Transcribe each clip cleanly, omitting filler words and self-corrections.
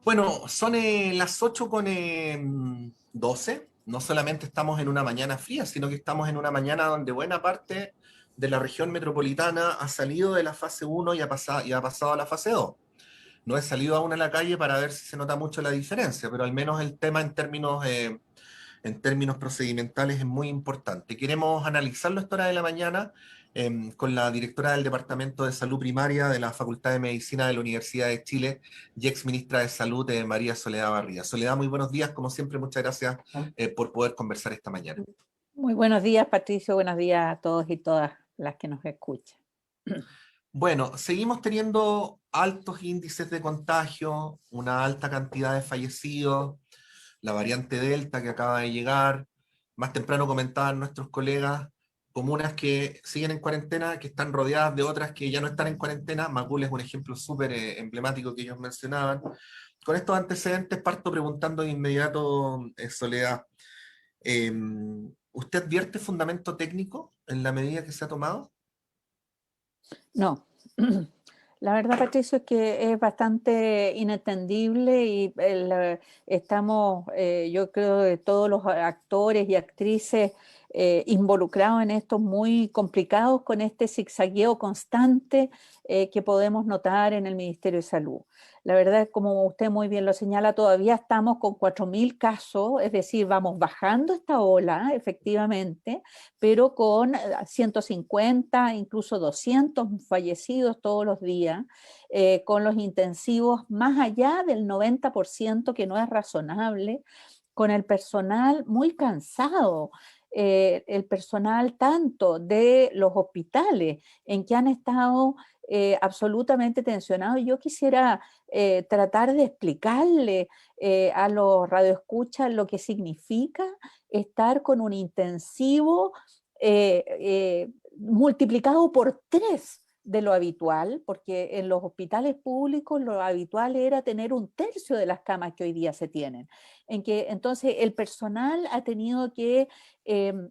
Bueno, son las 8 con 12. No solamente estamos en una mañana fría, sino que estamos en una mañana donde buena parte de la región metropolitana ha salido de la fase uno y ha pasado a la fase 2. No he salido aún a la calle para ver si se nota mucho la diferencia, pero al menos el tema en términos procedimentales es muy importante. Queremos analizarlo a esta hora de la mañana con la directora del Departamento de Salud Primaria de la Facultad de Medicina de la Universidad de Chile y ex ministra de Salud, María Soledad Barría. Soledad, muy buenos días. Como siempre, muchas gracias por poder conversar esta mañana. Muy buenos días, Patricio. Buenos días a todos y todas las que nos escuchan. Bueno, seguimos teniendo altos índices de contagio, una alta cantidad de fallecidos, la variante Delta que acaba de llegar. Más temprano comentaban nuestros colegas comunas que siguen en cuarentena, que están rodeadas de otras que ya no están en cuarentena. Macul es un ejemplo súper emblemático que ellos mencionaban. Con estos antecedentes parto preguntando de inmediato, Soledad, eh, ¿usted advierte fundamento técnico en la medida que se ha tomado? No, la verdad, Patricio, es que es bastante inentendible y estamos, yo creo, de todos los actores y actrices involucrados en esto muy complicados con este zigzagueo constante que podemos notar en el Ministerio de Salud. La verdad, como usted muy bien lo señala, todavía estamos con 4.000 casos, es decir, vamos bajando esta ola, efectivamente, pero con 150, incluso 200 fallecidos todos los días, con los intensivos más allá del 90%, que no es razonable, con el personal muy cansado, el personal tanto de los hospitales en que han estado absolutamente tensionados. Yo quisiera tratar de explicarle a los radioescuchas lo que significa estar con un intensivo multiplicado por 3 de lo habitual, porque en los hospitales públicos lo habitual era tener 1/3 de las camas que hoy día se tienen, en que entonces el personal ha tenido que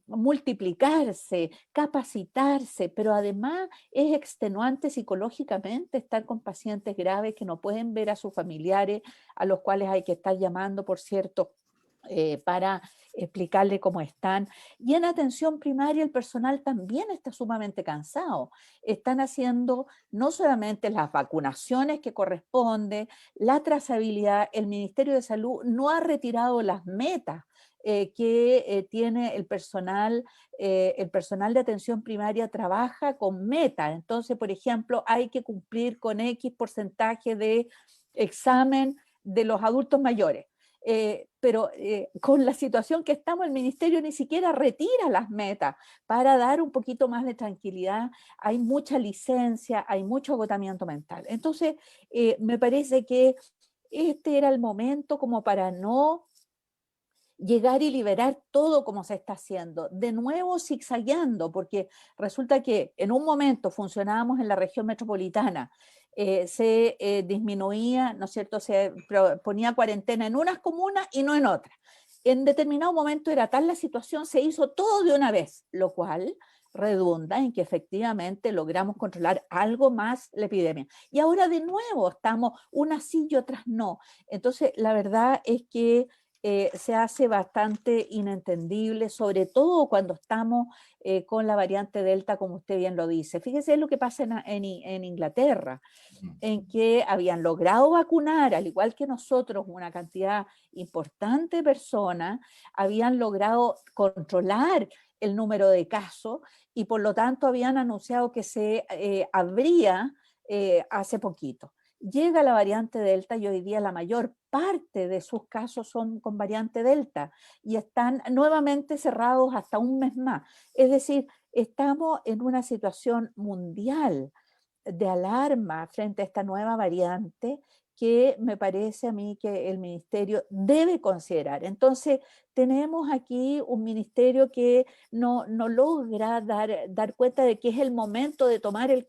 multiplicarse, capacitarse, pero además es extenuante psicológicamente estar con pacientes graves que no pueden ver a sus familiares, a los cuales hay que estar llamando, por cierto, para explicarle cómo están. Y en atención primaria el personal también está sumamente cansado. Están haciendo no solamente las vacunaciones que corresponde, la trazabilidad, el Ministerio de Salud no ha retirado las metas que tiene el personal de atención primaria trabaja con metas. Entonces, por ejemplo, hay que cumplir con X porcentaje de examen de los adultos mayores. Pero con la situación que estamos, el ministerio ni siquiera retira las metas para dar un poquito más de tranquilidad. Hay mucha licencia, hay mucho agotamiento mental. Entonces, me parece que este era el momento como para no llegar y liberar todo como se está haciendo, de nuevo zigzagueando, porque resulta que en un momento funcionábamos en la región metropolitana, se disminuía, ¿no es cierto?, se ponía cuarentena en unas comunas y no en otras. En determinado momento era tal la situación, se hizo todo de una vez, lo cual redunda en que efectivamente logramos controlar algo más la epidemia. Y ahora de nuevo estamos unas sí y otras no. Entonces, la verdad es que se hace bastante inentendible, sobre todo cuando estamos con la variante Delta, como usted bien lo dice. Fíjese lo que pasa en Inglaterra, en que habían logrado vacunar, al igual que nosotros, una cantidad importante de personas, habían logrado controlar el número de casos y por lo tanto habían anunciado que se abría hace poquito. Llega la variante Delta y hoy día la mayor parte de sus casos son con variante Delta y están nuevamente cerrados hasta un mes más. Es decir, estamos en una situación mundial de alarma frente a esta nueva variante que me parece a mí que el ministerio debe considerar. Entonces, tenemos aquí un ministerio que no logra dar cuenta de que es el momento de tomar el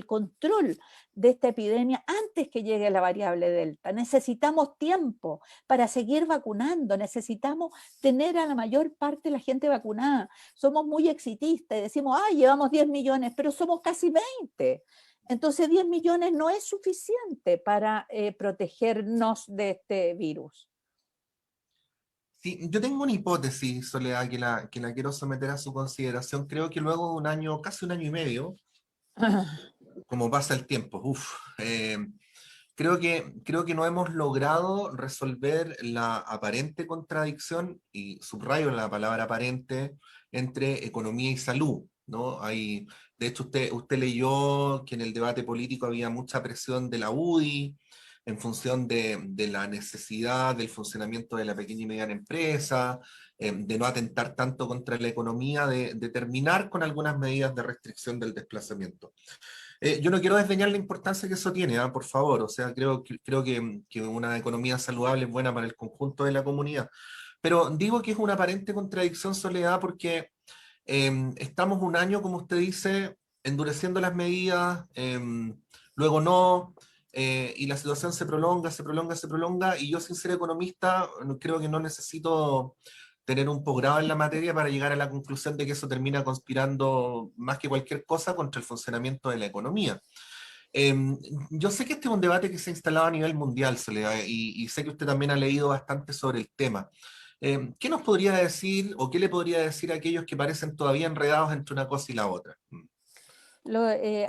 control de esta epidemia antes que llegue la variable Delta. Necesitamos tiempo para seguir vacunando, necesitamos tener a la mayor parte de la gente vacunada. Somos muy exitistas y decimos, llevamos 10 millones, pero somos casi 20. Entonces 10 millones no es suficiente para protegernos de este virus. Sí, yo tengo una hipótesis, Soledad, que la quiero someter a su consideración. Creo que luego de un año, casi un año y medio, como pasa el tiempo, creo que no hemos logrado resolver la aparente contradicción, y subrayo la palabra aparente, entre economía y salud, ¿no? De hecho, usted leyó que en el debate político había mucha presión de la UDI en función de la necesidad del funcionamiento de la pequeña y mediana empresa, de no atentar tanto contra la economía, de terminar con algunas medidas de restricción del desplazamiento. Yo no quiero desdeñar la importancia que eso tiene, por favor. O sea, creo que una economía saludable es buena para el conjunto de la comunidad. Pero digo que es una aparente contradicción, Soledad, porque estamos un año, como usted dice, endureciendo las medidas, luego no, y la situación se prolonga, se prolonga, se prolonga, y yo, sin ser economista, creo que no necesito tener un posgrado en la materia para llegar a la conclusión de que eso termina conspirando más que cualquier cosa contra el funcionamiento de la economía. Eh, yo sé que este es un debate que se ha instalado a nivel mundial, Soledad, y sé que usted también ha leído bastante sobre el tema. ¿Qué nos podría decir o qué le podría decir a aquellos que parecen todavía enredados entre una cosa y la otra?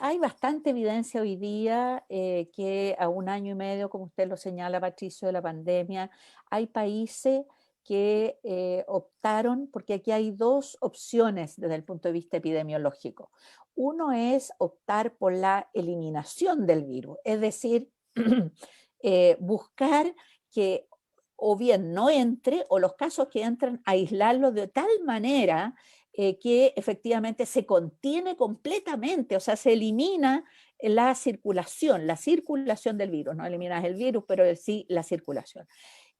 Hay bastante evidencia hoy día que a un año y medio, como usted lo señala, Patricio, de la pandemia, hay países que optaron, porque aquí hay dos opciones desde el punto de vista epidemiológico. Uno es optar por la eliminación del virus, es decir, buscar que o bien no entre, o los casos que entran, aislarlos de tal manera que efectivamente se contiene completamente, o sea, se elimina la circulación del virus, no eliminas el virus, pero sí la circulación.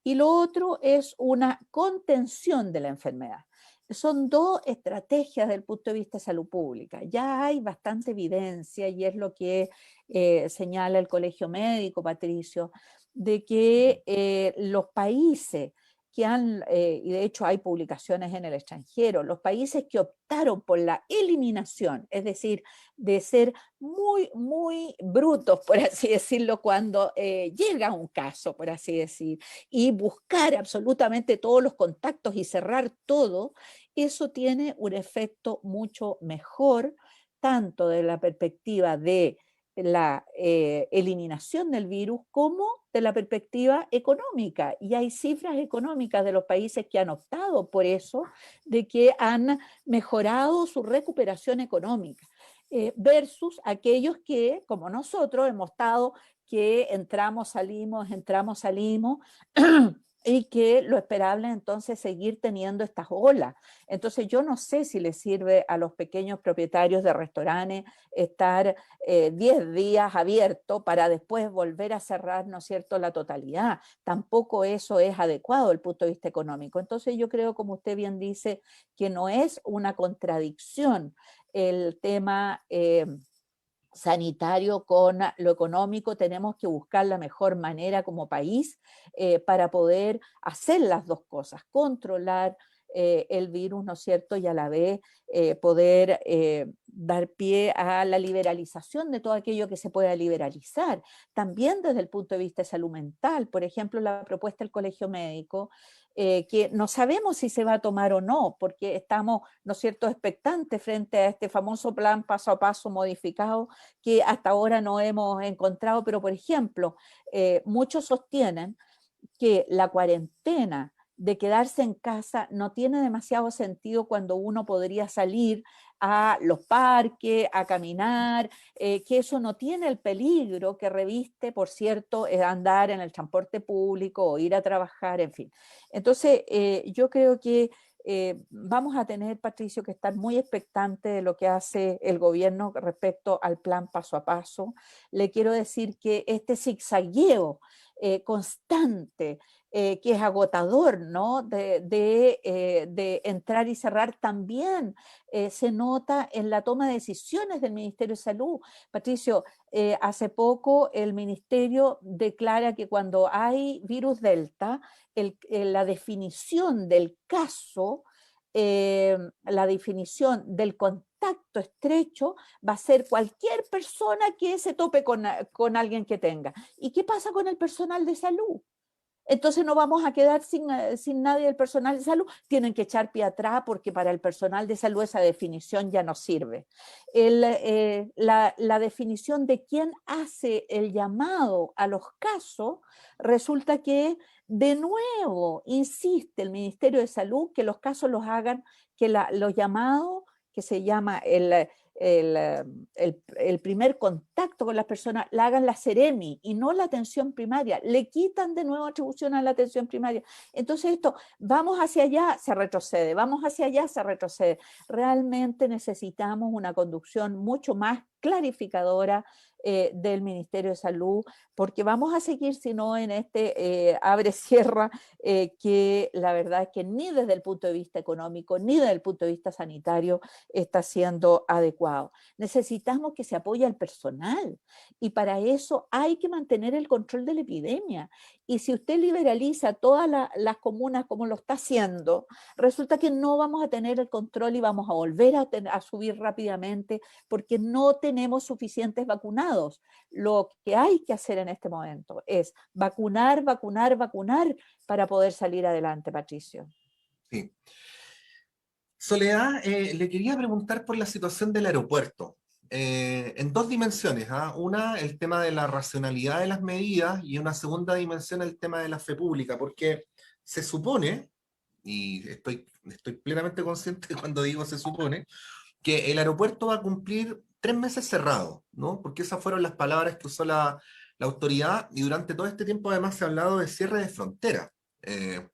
Y lo otro es una contención de la enfermedad. Son dos estrategias desde el punto de vista de salud pública. Ya hay bastante evidencia, y es lo que señala el Colegio Médico, Patricio, de que los países que han, y de hecho hay publicaciones en el extranjero, los países que optaron por la eliminación, es decir, de ser muy, muy brutos, por así decirlo, cuando llega un caso, por así decir, y buscar absolutamente todos los contactos y cerrar todo, eso tiene un efecto mucho mejor, tanto de la perspectiva de la eliminación del virus como de la perspectiva económica. Y hay cifras económicas de los países que han optado por eso, de que han mejorado su recuperación económica, versus aquellos que, como nosotros, hemos estado que entramos, salimos, y que lo esperable entonces seguir teniendo estas olas. Entonces yo no sé si le sirve a los pequeños propietarios de restaurantes estar 10 días abierto para después volver a cerrar, ¿no es cierto?, la totalidad. Tampoco eso es adecuado desde el punto de vista económico. Entonces yo creo, como usted bien dice, que no es una contradicción el tema sanitario con lo económico. Tenemos que buscar la mejor manera como país para poder hacer las dos cosas, controlar el virus, ¿no es cierto? Y a la vez poder dar pie a la liberalización de todo aquello que se pueda liberalizar. También desde el punto de vista de salud mental, por ejemplo, la propuesta del Colegio Médico, que no sabemos si se va a tomar o no, porque estamos, ¿no es cierto?, expectantes frente a este famoso plan paso a paso modificado que hasta ahora no hemos encontrado, pero por ejemplo, muchos sostienen que la cuarentena de quedarse en casa no tiene demasiado sentido cuando uno podría salir a los parques, a caminar, que eso no tiene el peligro que reviste, por cierto, andar en el transporte público o ir a trabajar, en fin. Entonces, yo creo que vamos a tener, Patricio, que estar muy expectante de lo que hace el gobierno respecto al plan paso a paso. Le quiero decir que este zigzagueo constante, que es agotador, ¿no? De entrar y cerrar, también se nota en la toma de decisiones del Ministerio de Salud. Patricio, hace poco el Ministerio declara que cuando hay virus Delta, la definición del caso la definición del contacto estrecho va a ser cualquier persona que se tope con alguien que tenga. ¿Y qué pasa con el personal de salud? Entonces no vamos a quedar sin nadie del personal de salud. Tienen que echar pie atrás porque para el personal de salud esa definición ya no sirve. La definición de quién hace el llamado a los casos, resulta que de nuevo insiste el Ministerio de Salud que los casos los hagan, que los llamados, que se llama el primer contacto con las personas, la hagan la Seremi y no la atención primaria. Le quitan de nuevo atribución a la atención primaria. Entonces esto, vamos hacia allá, se retrocede, vamos hacia allá, se retrocede. Realmente necesitamos una conducción mucho más clarificadora del Ministerio de Salud, porque vamos a seguir, si no, en este abre-cierra, que la verdad es que ni desde el punto de vista económico, ni desde el punto de vista sanitario está siendo adecuado. Necesitamos que se apoye al personal y para eso hay que mantener el control de la epidemia. Y si usted liberaliza todas las comunas como lo está haciendo, resulta que no vamos a tener el control y vamos a volver a subir rápidamente porque no tenemos suficientes vacunados. Lo que hay que hacer en este momento es vacunar, vacunar, vacunar para poder salir adelante, Patricio. Sí. Soledad, le quería preguntar por la situación del aeropuerto, en dos dimensiones, ¿ah? Una, el tema de la racionalidad de las medidas y una segunda dimensión, el tema de la fe pública, porque se supone, y estoy plenamente consciente cuando digo se supone, que el aeropuerto va a cumplir 3 meses cerrado, ¿no? Porque esas fueron las palabras que usó la autoridad y durante todo este tiempo además se ha hablado de cierre de frontera. Eh,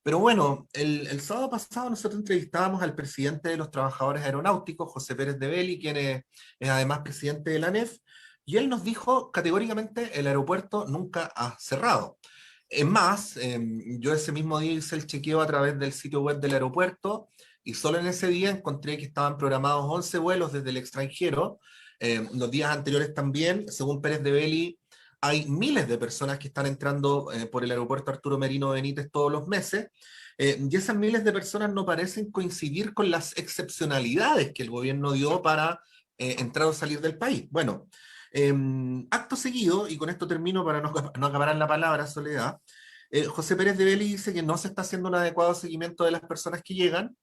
pero bueno, el sábado pasado nosotros entrevistábamos al presidente de los trabajadores aeronáuticos, José Pérez de Belli, quien es además presidente de la ANEF, y él nos dijo categóricamente el aeropuerto nunca ha cerrado. Es más, yo ese mismo día hice el chequeo a través del sitio web del aeropuerto y solo en ese día encontré que estaban programados 11 vuelos desde el extranjero. Los días anteriores también, según Pérez de Belli, hay miles de personas que están entrando por el aeropuerto Arturo Merino Benítez todos los meses, y esas miles de personas no parecen coincidir con las excepcionalidades que el gobierno dio para entrar o salir del país. Bueno, eh, acto seguido, y con esto termino para no acaparar la palabra, Soledad, José Pérez de Belli dice que no se está haciendo un adecuado seguimiento de las personas que llegan.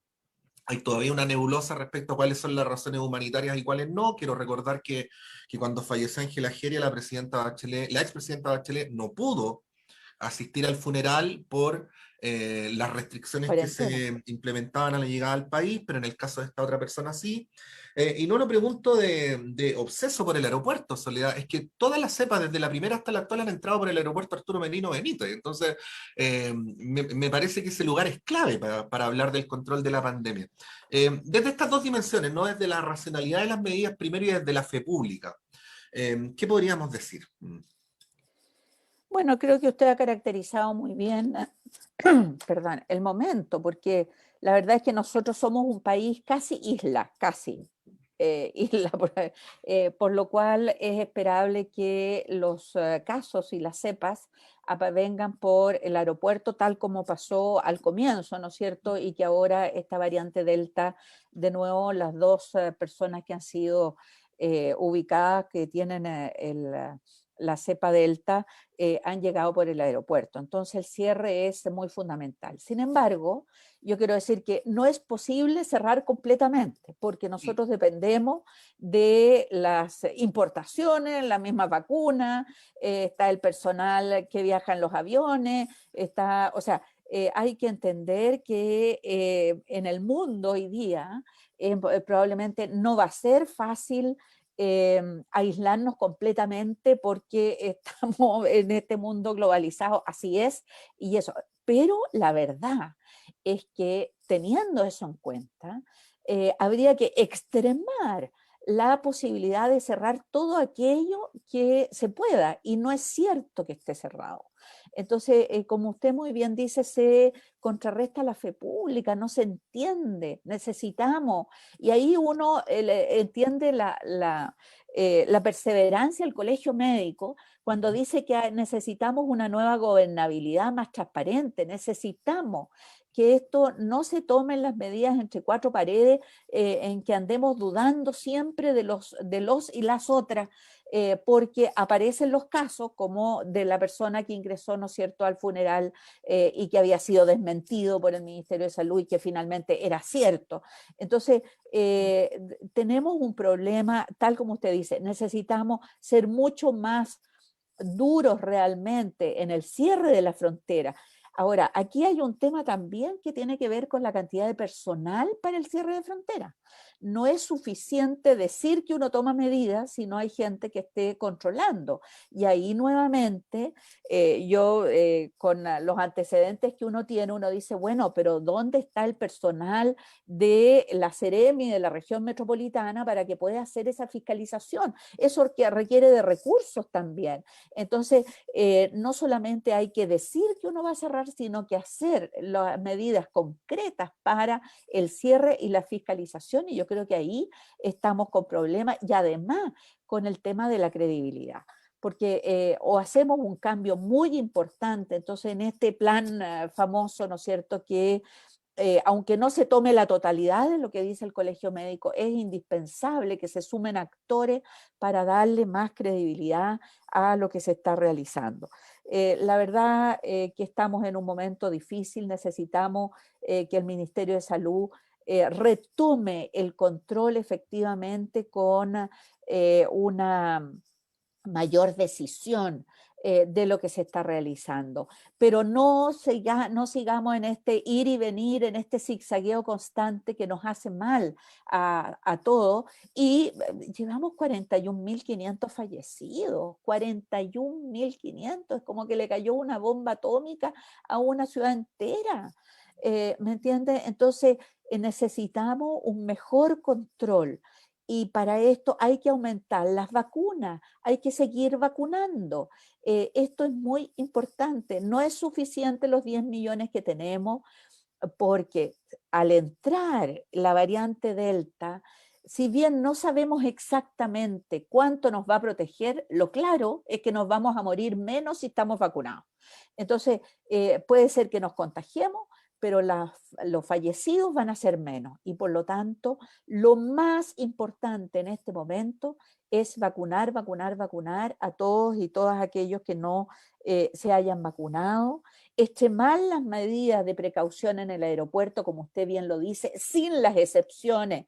Hay todavía una nebulosa respecto a cuáles son las razones humanitarias y cuáles no. Quiero recordar que cuando falleció Ángela Geria, la presidenta Bachelet, la expresidenta Bachelet no pudo asistir al funeral por las restricciones que Cuarentena. se implementaban a la llegada al país, pero en el caso de esta otra persona sí. Y no lo pregunto de obseso por el aeropuerto, Soledad, es que todas las cepas, desde la primera hasta la actual, han entrado por el aeropuerto Arturo Merino Benítez. Entonces, me parece que ese lugar es clave para hablar del control de la pandemia. Desde estas dos dimensiones, no desde la racionalidad de las medidas primero y desde la fe pública. ¿Qué podríamos decir? Bueno, creo que usted ha caracterizado muy bien, perdón, el momento, porque la verdad es que nosotros somos un país casi isla, casi isla, por lo cual es esperable que los casos y las cepas vengan por el aeropuerto, tal como pasó al comienzo, ¿no es cierto? Y que ahora esta variante Delta, de nuevo, las dos personas que han sido ubicadas, que tienen la cepa Delta, han llegado por el aeropuerto. Entonces el cierre es muy fundamental. Sin embargo, yo quiero decir que no es posible cerrar completamente, porque Sí. nosotros dependemos de las importaciones, la misma vacuna, está el personal que viaja en los aviones, está, o sea, hay que entender que en el mundo hoy día probablemente no va a ser fácil aislarnos completamente porque estamos en este mundo globalizado, así es, y eso. Pero la verdad es que teniendo eso en cuenta, habría que extremar la posibilidad de cerrar todo aquello que se pueda, y no es cierto que esté cerrado. Entonces, como usted muy bien dice, se contrarresta la fe pública, no se entiende, necesitamos, y ahí uno entiende la perseverancia del colegio médico cuando dice que necesitamos una nueva gobernabilidad más transparente, necesitamos que esto no se tomen las medidas entre cuatro paredes, en que andemos dudando siempre de los y las otras, porque aparecen los casos como de la persona que ingresó, ¿no es cierto?, al funeral y que había sido desmentido por el Ministerio de Salud y que finalmente era cierto. Entonces, tenemos un problema, tal como usted dice, necesitamos ser mucho más duros realmente en el cierre de la frontera. Ahora, aquí hay un tema también que tiene que ver con la cantidad de personal para el cierre de frontera. No es suficiente decir que uno toma medidas si no hay gente que esté controlando. Y ahí nuevamente, con los antecedentes que uno tiene, uno dice, bueno, pero ¿dónde está el personal de la Seremi, de la región metropolitana, para que pueda hacer esa fiscalización? Eso que requiere de recursos también. Entonces, no solamente hay que decir que uno va a cerrar, sino que hacer las medidas concretas para el cierre y la fiscalización, y yo creo que ahí estamos con problemas, y además con el tema de la credibilidad, porque o hacemos un cambio muy importante, entonces en este plan famoso, ¿no es cierto?, que aunque no se tome la totalidad de lo que dice el Colegio Médico, es indispensable que se sumen actores para darle más credibilidad a lo que se está realizando. La verdad que estamos en un momento difícil, necesitamos que el Ministerio de Salud retome el control efectivamente con una mayor decisión de lo que se está realizando. Pero no sigamos en este ir y venir, en este zigzagueo constante que nos hace mal a todos. Y llevamos 41.500 fallecidos, 41.500, es como que le cayó una bomba atómica a una ciudad entera. ¿Me entiendes? Entonces necesitamos un mejor control. Y para esto hay que aumentar las vacunas, hay que seguir vacunando. Esto es muy importante. No es suficiente los 10 millones que tenemos, porque al entrar la variante Delta, si bien no sabemos exactamente cuánto nos va a proteger, lo claro es que nos vamos a morir menos si estamos vacunados. Entonces, puede ser que nos contagiemos, pero los fallecidos van a ser menos. Y por lo tanto, lo más importante en este momento es vacunar, vacunar, vacunar a todos y todas aquellos que no se hayan vacunado, extremar las medidas de precaución en el aeropuerto, como usted bien lo dice, sin las excepciones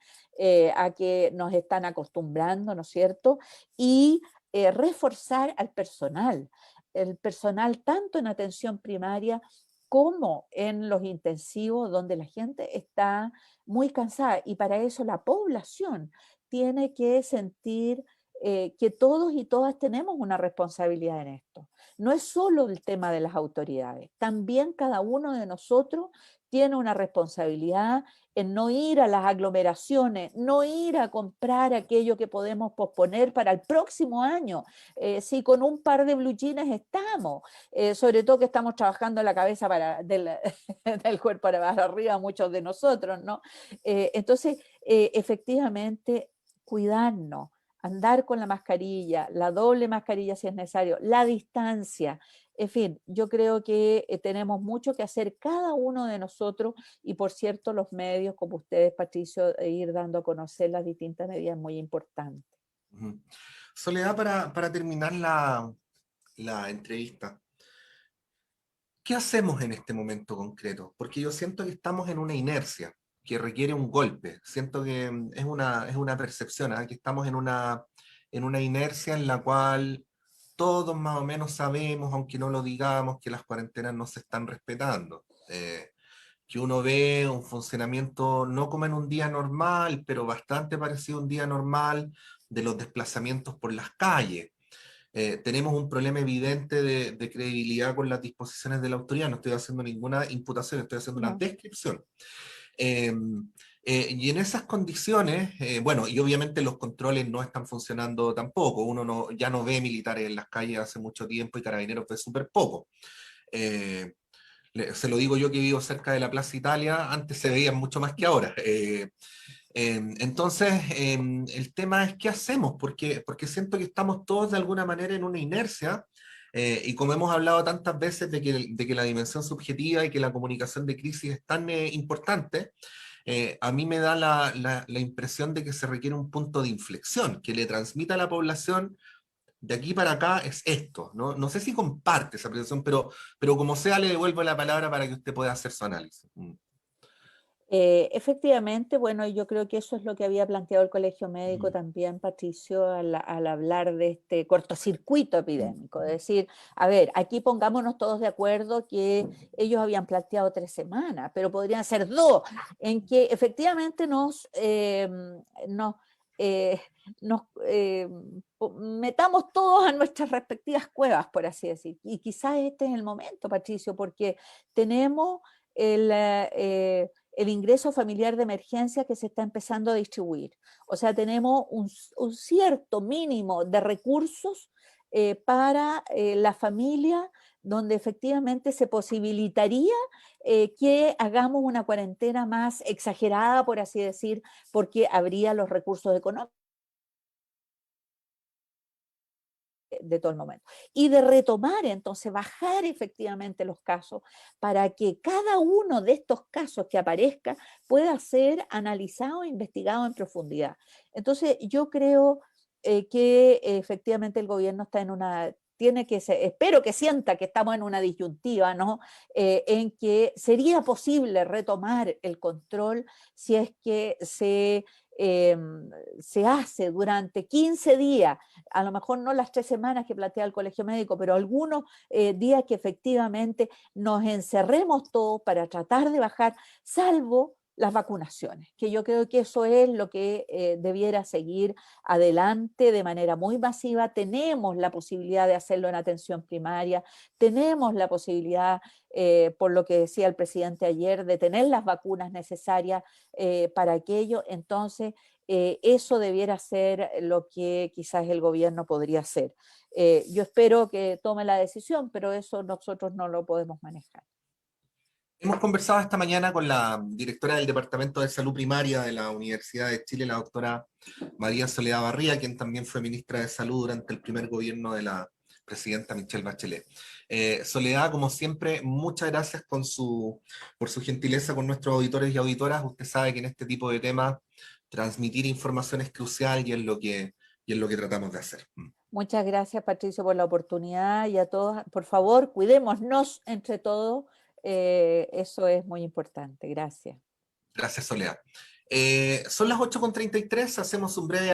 a que nos están acostumbrando, ¿no es cierto? Y reforzar al personal, el personal tanto en atención primaria como en los intensivos, donde la gente está muy cansada. Y para eso la población tiene que sentir que todos y todas tenemos una responsabilidad en esto. No es solo el tema de las autoridades, también cada uno de nosotros tiene una responsabilidad en no ir a las aglomeraciones, no ir a comprar aquello que podemos posponer para el próximo año. Si con un par de blue jeans estamos, sobre todo que estamos trabajando la cabeza del cuerpo para arriba, muchos de nosotros, ¿no? Entonces, efectivamente, cuidarnos, andar con la mascarilla, la doble mascarilla si es necesario, la distancia, en fin, yo creo que tenemos mucho que hacer cada uno de nosotros y por cierto los medios como ustedes, Patricio, ir dando a conocer las distintas medidas es muy importante. Ujú. Soledad, para terminar la entrevista, ¿qué hacemos en este momento concreto? Porque yo siento que estamos en una inercia que requiere un golpe. Siento que es una percepción, ¿ah? Que estamos en una inercia en la cual todos más o menos sabemos, aunque no lo digamos, que las cuarentenas no se están respetando. Que uno ve un funcionamiento no como en un día normal, pero bastante parecido a un día normal de los desplazamientos por las calles. Tenemos un problema evidente de credibilidad con las disposiciones de la autoridad. No estoy haciendo ninguna imputación, estoy haciendo una No. descripción. Eh, y en esas condiciones, bueno, y obviamente los controles no están funcionando tampoco. Uno ya no ve militares en las calles hace mucho tiempo y carabineros ve súper poco. Se lo digo yo que vivo cerca de la Plaza Italia, antes se veían mucho más que ahora. Entonces, el tema es qué hacemos, porque siento que estamos todos de alguna manera en una inercia Y como hemos hablado tantas veces de que la dimensión subjetiva y que la comunicación de crisis es tan importante, a mí me da la impresión de que se requiere un punto de inflexión, que le transmita a la población de aquí para acá es esto. No, no sé si comparte esa apreciación, pero como sea, le devuelvo la palabra para que usted pueda hacer su análisis. Efectivamente, bueno, yo creo que eso es lo que había planteado el Colegio Médico Mm, también, Patricio, al hablar de este cortocircuito mm, epidémico. Es decir, a ver, aquí pongámonos todos de acuerdo que ellos habían planteado 3 semanas, pero podrían ser 2, en que efectivamente nos, eh, metamos todos a nuestras respectivas cuevas, por así decir. Y quizás este es el momento, Patricio, porque tenemos el ingreso familiar de emergencia que se está empezando a distribuir. O sea, tenemos un cierto mínimo de recursos para la familia, donde efectivamente se posibilitaría que hagamos una cuarentena más exagerada, por así decir, porque habría los recursos económicos de todo el momento. Y de retomar, entonces, bajar efectivamente los casos para que cada uno de estos casos que aparezca pueda ser analizado e investigado en profundidad. Entonces, yo creo que efectivamente el gobierno está en una... Tiene que ser, espero que sienta que estamos en una disyuntiva, ¿no? En que sería posible retomar el control si es que eh, se hace durante 15 días, a lo mejor no las 3 semanas que plantea el Colegio Médico, pero algunos días que efectivamente nos encerremos todos para tratar de bajar, salvo las vacunaciones, que yo creo que eso es lo que debiera seguir adelante de manera muy masiva. Tenemos la posibilidad de hacerlo en atención primaria, tenemos la posibilidad, por lo que decía el presidente ayer, de tener las vacunas necesarias para aquello. Entonces, eso debiera ser lo que quizás el gobierno podría hacer. Yo espero que tome la decisión, pero eso nosotros no lo podemos manejar. Hemos conversado esta mañana con la directora del Departamento de Salud Primaria de la Universidad de Chile, la doctora María Soledad Barría, quien también fue ministra de Salud durante el primer gobierno de la presidenta Michelle Bachelet. Soledad, como siempre, muchas gracias por su gentileza con nuestros auditores y auditoras. Usted sabe que en este tipo de temas transmitir información es crucial y es lo que tratamos de hacer. Muchas gracias, Patricio, por la oportunidad y a todos, por favor, cuidémonos entre todos. Eso es muy importante. Gracias. Gracias, Soledad. Son las 8:33, hacemos un breve